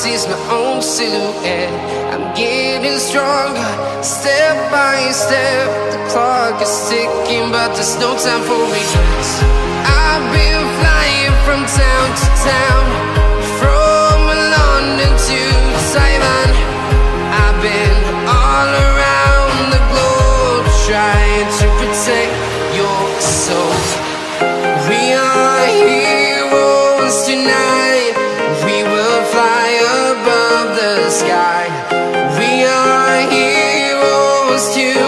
sees my own silhouette. I'm getting stronger, step by step. The clock is ticking, but there's no time for regrets. I've been flying from town to town, from London to Taiwan. I've been all around the globe, trying to protect your soul. We are heroes tonight. We will fly above the sky. We are heroes tonight.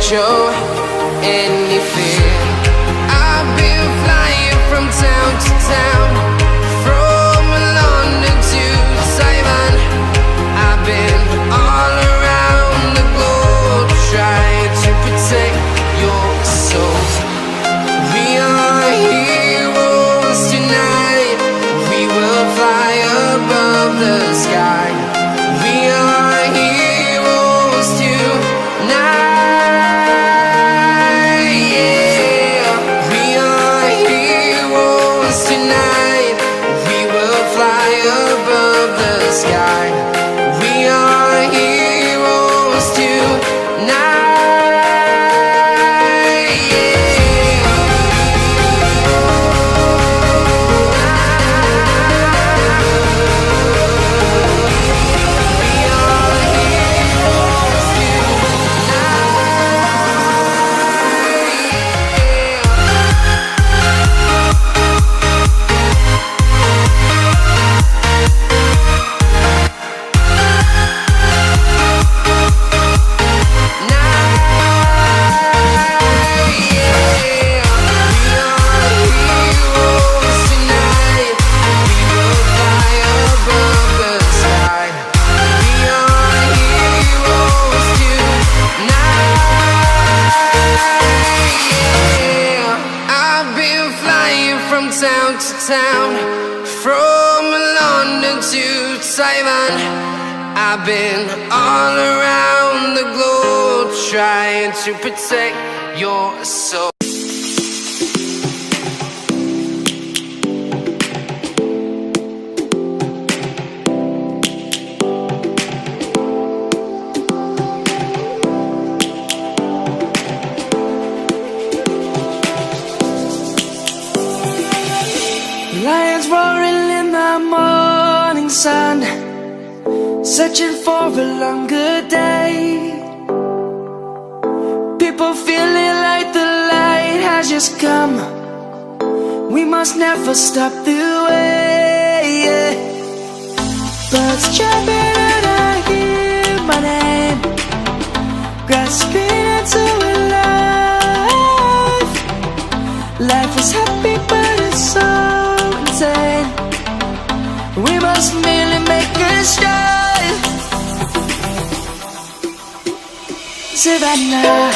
Show any fear. I've been flying from town to town, from London to Taiwan. I've been all around the globe, trying to protect your soul. We are heroes tonight. We will fly above the sky. We are heroes tonight. Town to town, from London to Taiwan. I've been all around the globe, trying to protect your soul. Lions roaring in the morning sun, searching for a longer day. People feeling like the light has just come. We must never stop the way. Birds jumping and I hear my name, grasping into a life. Life is happy but it's so insane. We must merely make a strive. Savannah,